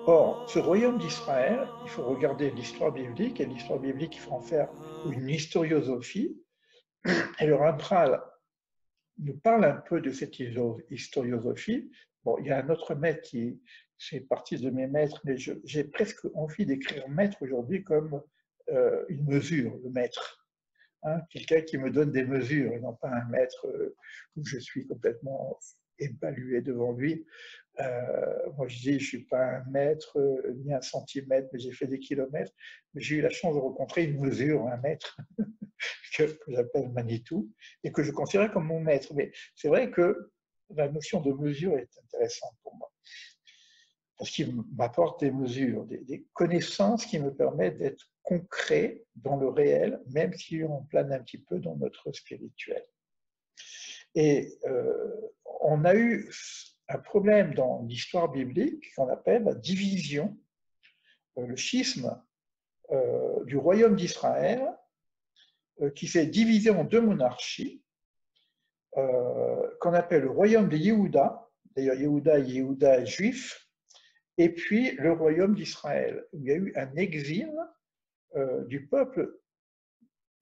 Or, ce royaume d'Israël, il faut regarder l'histoire biblique, et l'histoire biblique, il faut en faire une historiosophie, et le Rambral nous parle un peu de cette historiosophie. Bon, il y a un autre maître qui fait partie de mes maîtres, mais j'ai presque envie d'écrire maître aujourd'hui comme une mesure, le maître. Hein, quelqu'un qui me donne des mesures, et non pas un maître où je suis complètement évalué devant lui. Moi, je dis, je ne suis pas un mètre ni un centimètre, mais j'ai fait des kilomètres. Mais j'ai eu la chance de rencontrer une mesure, un mètre, que j'appelle Manitou, et que je considère comme mon maître. Mais c'est vrai que la notion de mesure est intéressante pour moi, parce qu'il m'apporte des mesures, des connaissances qui me permettent d'être concret dans le réel, même si on plane un petit peu dans notre spirituel. Et on a eu un problème dans l'histoire biblique qu'on appelle la division, le schisme du royaume d'Israël, qui s'est divisé en deux monarchies, qu'on appelle le royaume de Yehuda, d'ailleurs Yehuda est juif, et puis le royaume d'Israël, où il y a eu un exil du peuple,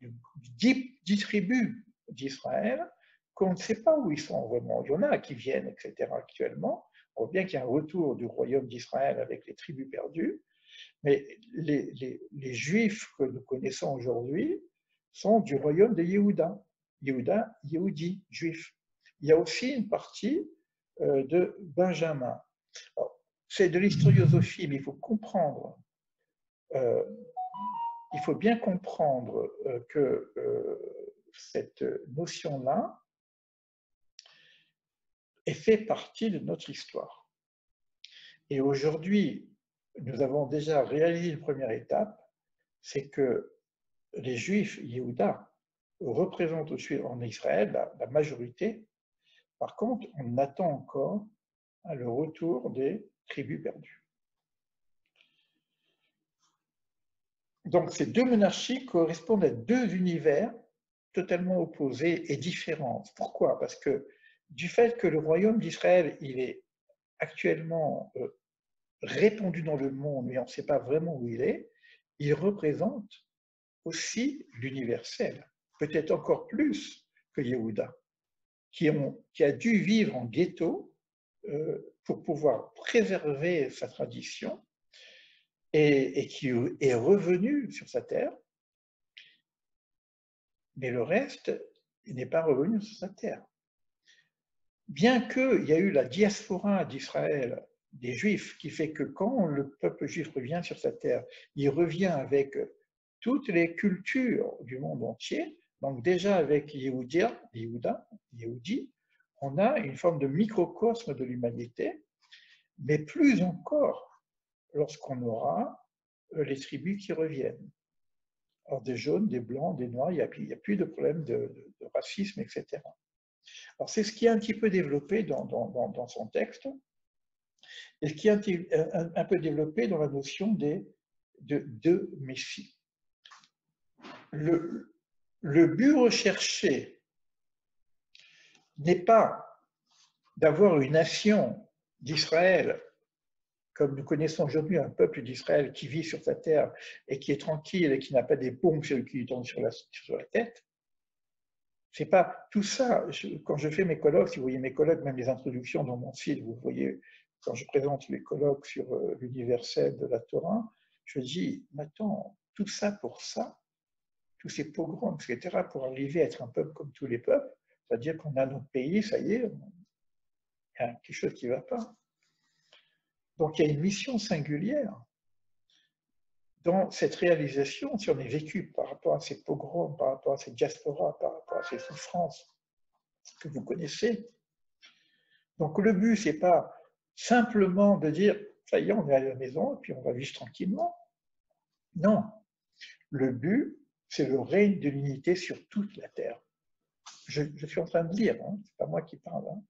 dix tribus d'Israël, qu'on ne sait pas où ils sont vraiment. Il y en a qui viennent, etc. actuellement. On voit bien qu'il y a un retour du royaume d'Israël avec les tribus perdues, mais les Juifs que nous connaissons aujourd'hui sont du royaume de Yehuda. Yehuda, Yehudi, juif. Il y a aussi une partie de Benjamin. C'est de l'historiosophie, mais il faut comprendre, il faut bien comprendre que cette notion-là fait partie de notre histoire. Et aujourd'hui, nous avons déjà réalisé une première étape, c'est que les Juifs, Yehuda, représentent aussi en Israël la majorité. Par contre, on attend encore le retour des tribus perdues. Donc ces deux monarchies correspondent à deux univers totalement opposés et différents. Pourquoi? Parce que du fait que le royaume d'Israël, il est actuellement répandu dans le monde, mais on ne sait pas vraiment où il représente aussi l'universel, peut-être encore plus que Yehuda, qui a dû vivre en ghetto pour pouvoir préserver sa tradition et qui est revenu sur sa terre, mais le reste n'est pas revenu sur sa terre. Bien qu'il y a eu la diaspora d'Israël, des Juifs, qui fait que quand le peuple juif revient sur sa terre, il revient avec toutes les cultures du monde entier. Donc déjà avec Yehuda, Yehudi, on a une forme de microcosme de l'humanité, mais plus encore lorsqu'on aura les tribus qui reviennent. Alors des jaunes, des blancs, des noirs, il n'y a plus de problème de racisme, etc. Alors c'est ce qui est un petit peu développé dans son texte, et ce qui est un peu développé dans la notion de Messie. Le but recherché n'est pas d'avoir une nation d'Israël, comme nous connaissons aujourd'hui un peuple d'Israël qui vit sur sa terre et qui est tranquille et qui n'a pas des bombes qui lui tombent sur la tête. C'est pas tout ça. Quand je fais mes colloques, si vous voyez mes colloques, même les introductions dans mon site, vous voyez, quand je présente les colloques sur l'universel de la Torah, je dis, mais attends, tout ça pour ça, tous ces pogroms, etc., pour arriver à être un peuple comme tous les peuples, c'est-à-dire qu'on a notre pays, ça y est, il y a quelque chose qui ne va pas. Donc il y a une mission singulière dans cette réalisation, si on est vécu par rapport à ces pogroms, par rapport à ces diasporas, par rapport à ces souffrances que vous connaissez. Donc le but, ce n'est pas simplement de dire, ça y est, on est à la maison et puis on va vivre tranquillement. Non, le but, c'est le règne de l'unité sur toute la terre. Je suis en train de lire, hein, ce n'est pas moi qui parle. Hein.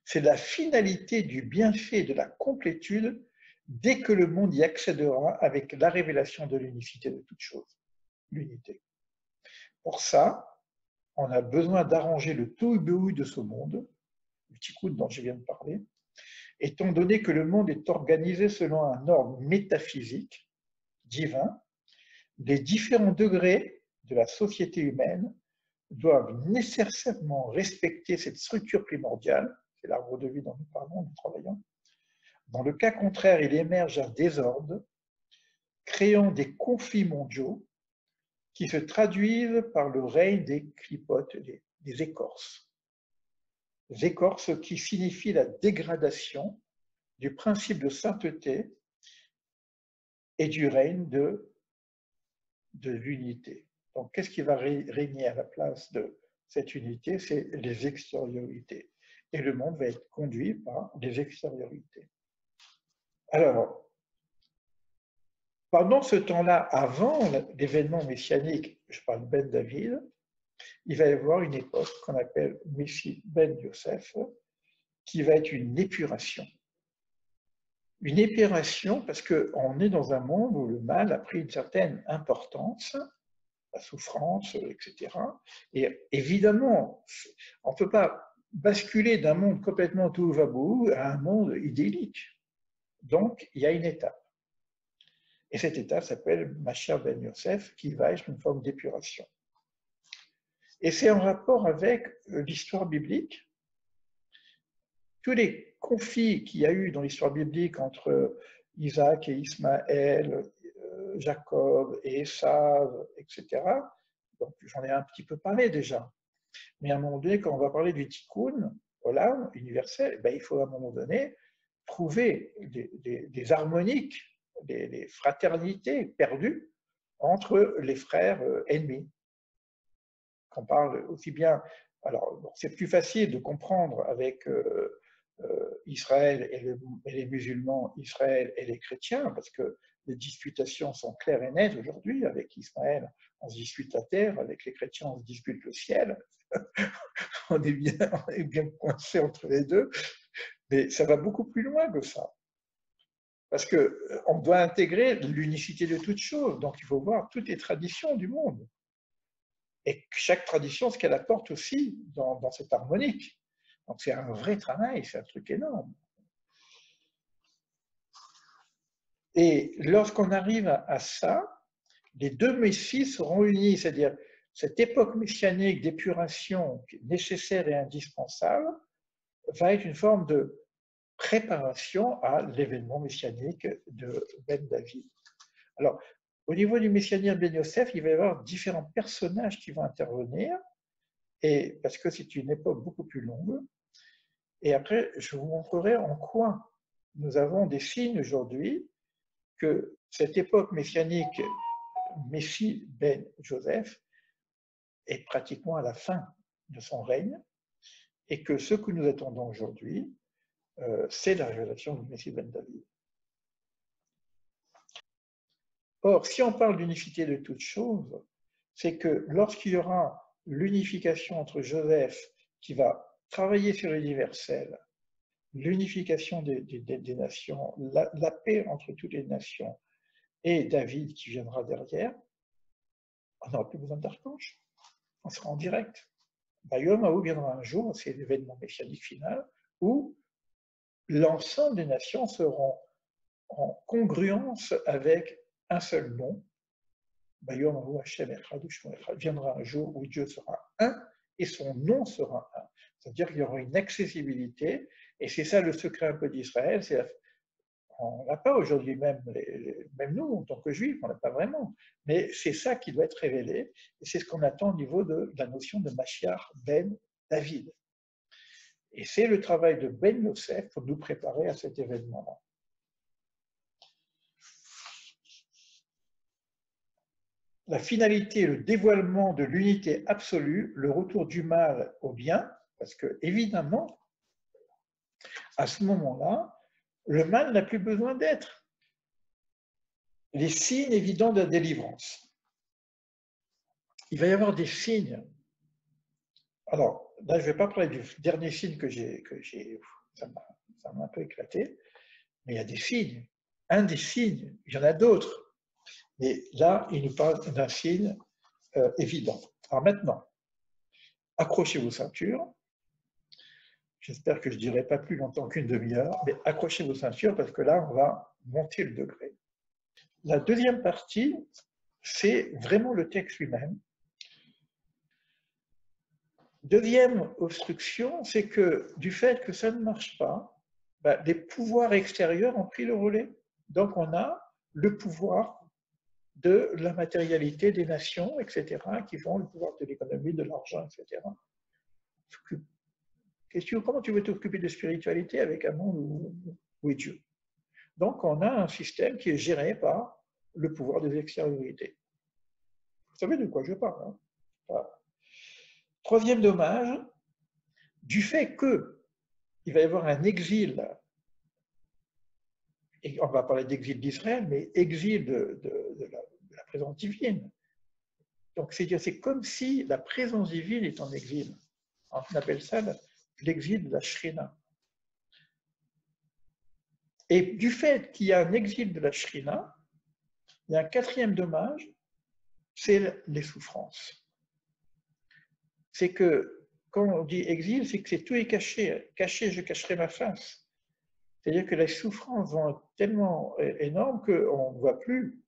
C'est la finalité du bienfait de la complétude dès que le monde y accédera avec la révélation de l'unicité de toute chose, l'unité. Pour ça, on a besoin d'arranger le tohu-bohu de ce monde, le tikkun dont je viens de parler, étant donné que le monde est organisé selon un ordre métaphysique, divin, les différents degrés de la société humaine doivent nécessairement respecter cette structure primordiale, c'est l'arbre de vie dont nous parlons, nous travaillons. Dans le cas contraire, il émerge un désordre, créant des conflits mondiaux qui se traduisent par le règne des clipotes, des écorces. Les écorces qui signifient la dégradation du principe de sainteté et du règne de l'unité. Donc, qu'est-ce qui va régner à la place de cette unité? C'est les extériorités. Et le monde va être conduit par les extériorités. Alors, pendant ce temps-là, avant l'événement messianique, je parle de Ben David, il va y avoir une époque qu'on appelle Messie Ben Yosef, qui va être une épuration. Une épuration parce qu'on est dans un monde où le mal a pris une certaine importance, la souffrance, etc. Et évidemment, on ne peut pas basculer d'un monde complètement tout va bout à un monde idyllique. Donc, il y a une étape. Et cette étape s'appelle Mashiach Ben Yosef, qui va être une forme d'épuration. Et c'est en rapport avec l'histoire biblique. Tous les conflits qu'il y a eu dans l'histoire biblique entre Isaac et Ismaël, Jacob et Ésav, etc. Donc j'en ai un petit peu parlé déjà. Mais à un moment donné, quand on va parler du tikkun, voilà, universel, ben, il faut à un moment donné trouver des harmoniques, des fraternités perdues entre les frères ennemis. Qu'on parle aussi bien. Alors, bon, c'est plus facile de comprendre avec Israël et les musulmans, Israël et les chrétiens, parce que les disputations sont claires et nettes aujourd'hui. Avec Israël, on se dispute la terre, avec les chrétiens, on se dispute le ciel. on est bien coincé entre les deux, mais ça va beaucoup plus loin que ça. Parce qu'on doit intégrer l'unicité de toutes choses, donc il faut voir toutes les traditions du monde. Et chaque tradition, ce qu'elle apporte aussi dans cette harmonique. Donc c'est un vrai travail, c'est un truc énorme. Et lorsqu'on arrive à ça, les deux messies seront unis, c'est-à-dire cette époque messianique d'épuration nécessaire et indispensable va être une forme de préparation à l'événement messianique de Ben David. Alors, au niveau du messianisme Ben Yosef, il va y avoir différents personnages qui vont intervenir, et parce que c'est une époque beaucoup plus longue. Et après, je vous montrerai en quoi nous avons des signes aujourd'hui que cette époque messianique, Messie Ben Joseph, est pratiquement à la fin de son règne, et que ce que nous attendons aujourd'hui, c'est la révélation du Messie Ben David. Or, si on parle d'unicité de toutes choses, c'est que lorsqu'il y aura l'unification entre Joseph, qui va travailler sur l'universel, l'unification des nations, la paix entre toutes les nations, et David qui viendra derrière, on n'aura plus besoin d'archange, on sera en direct. Yom Haou viendra un jour, c'est l'événement messianique final, où l'ensemble des nations seront en congruence avec un seul nom. Yom Haou Hashem Echad U'Shmo Echad, viendra un jour où Dieu sera un et son nom sera un. C'est-à-dire qu'il y aura une accessibilité, et c'est ça le secret un peu d'Israël, on n'a pas aujourd'hui, même nous, en tant que juifs, on n'a pas vraiment. Mais c'est ça qui doit être révélé, et c'est ce qu'on attend au niveau de la notion de Mashiach Ben David. Et c'est le travail de Ben Yosef pour nous préparer à cet événement-là. La finalité, le dévoilement de l'unité absolue, le retour du mal au bien, parce que, évidemment, à ce moment-là, le mal n'a plus besoin d'être. Les signes évidents de la délivrance. Il va y avoir des signes. Alors, là, je ne vais pas parler du dernier signe que j'ai, ça m'a un peu éclaté, mais il y a des signes. Un des signes, il y en a d'autres. Mais là, il nous parle d'un signe évident. Alors maintenant, accrochez vos ceintures. J'espère que je ne dirai pas plus longtemps qu'une demi-heure, mais accrochez vos ceintures parce que là, on va monter le degré. La deuxième partie, c'est vraiment le texte lui-même. Deuxième obstruction, c'est que du fait que ça ne marche pas, les pouvoirs extérieurs ont pris le relais. Donc on a le pouvoir de la matérialité des nations, etc., qui font le pouvoir de l'économie, de l'argent, etc. Comment tu veux t'occuper de spiritualité avec un monde où est Dieu? Donc on a un système qui est géré par le pouvoir des extériorités. Vous savez de quoi je parle, hein? Voilà. Troisième dommage, du fait qu'il va y avoir un exil, et on va parler d'exil d'Israël, mais exil de la présence divine. Donc c'est comme si la présence divine est en exil. On appelle ça l'exil de la Shrina. Et du fait qu'il y a un exil de la Shrina, il y a un quatrième dommage, c'est les souffrances. C'est que, quand on dit exil, c'est que tout est caché. Caché, je cacherai ma face. C'est-à-dire que les souffrances vont être tellement énormes qu'on ne voit plus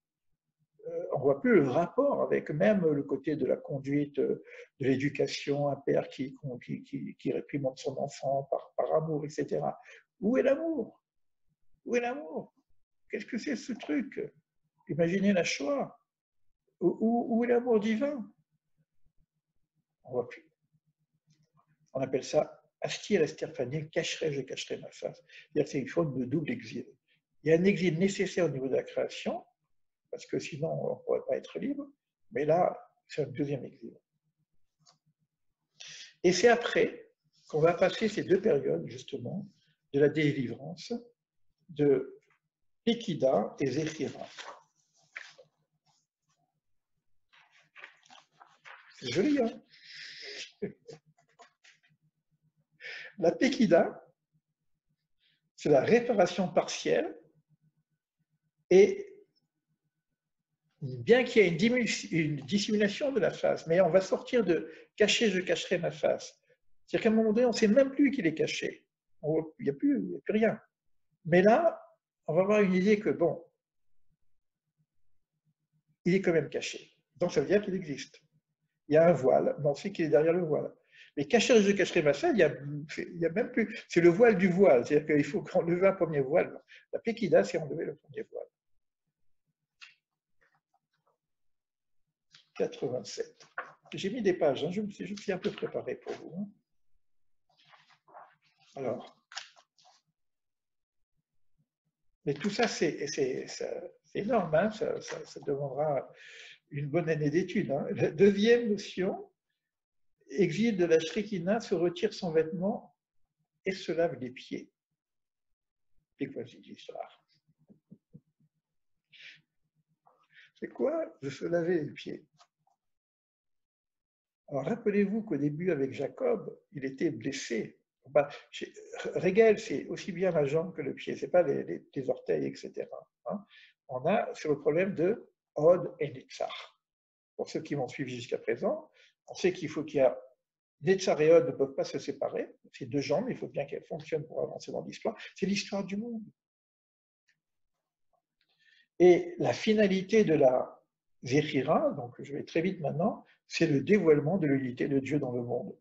le rapport avec même le côté de la conduite, de l'éducation, un père qui réprimande son enfant par amour, etc. Où est l'amour? Où est l'amour? Qu'est-ce que c'est ce truc? Imaginez la Shoah. Où est l'amour divin? On ne voit plus. On appelle ça Astir Esterphanie, je cacherai ma face. C'est une forme de double exil. Il y a un exil nécessaire au niveau de la création, parce que sinon on ne pourrait pas être libre, mais là, c'est un deuxième exil. Et c'est après qu'on va passer ces deux périodes, justement, de la délivrance, de Pekida et Zéphira. C'est joli, hein? La Pekida, c'est la réparation partielle, et bien qu'il y ait une dissimulation de la face, mais on va sortir de « cacher, je cacherai ma face ». C'est-à-dire qu'à un moment donné, on ne sait même plus qu'il est caché. Il n'y a plus rien. Mais là, on va avoir une idée que, bon, il est quand même caché. Donc ça veut dire qu'il existe. Il y a un voile, mais on sait qu'il est derrière le voile. Mais cacher, je cacherai ma face, il y a même plus. C'est le voile du voile. C'est-à-dire qu'il faut enlever un premier voile. La Pekida, c'est enlever le premier voile. 87. J'ai mis des pages, hein, je me suis un peu préparé pour vous. Hein. Alors, mais tout ça, c'est énorme, hein, ça demandera une bonne année d'études. Hein. La deuxième notion, exil de la Shrikina, se retire son vêtement et se lave les pieds. C'est quoi cette histoire? C'est quoi de se laver les pieds? Alors rappelez-vous qu'au début, avec Jacob, il était blessé. Régel, c'est aussi bien la jambe que le pied, ce n'est pas les orteils, etc. Hein. C'est le problème de Od et Netzar. Pour ceux qui m'ont suivi jusqu'à présent, on sait qu'il y a Netzar et Od ne peuvent pas se séparer. Ces deux jambes, il faut bien qu'elles fonctionnent pour avancer dans l'histoire. C'est l'histoire du monde. Et la finalité de la Zéphira, donc je vais très vite maintenant, c'est le dévoilement de l'unité de Dieu dans le monde,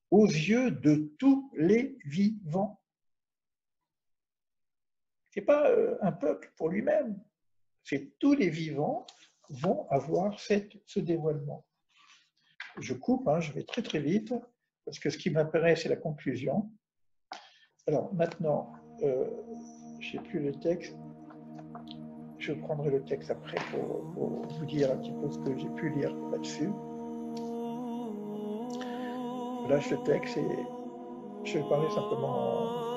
aux yeux de tous les vivants. Ce n'est pas un peuple pour lui-même, c'est tous les vivants vont avoir ce dévoilement. Je coupe, hein, je vais très très vite, parce que ce qui m'intéresse, c'est la conclusion. Alors maintenant, je n'ai plus le texte. Je prendrai le texte après pour vous dire un petit peu ce que j'ai pu lire là-dessus. Je lâche le texte et je vais parler simplement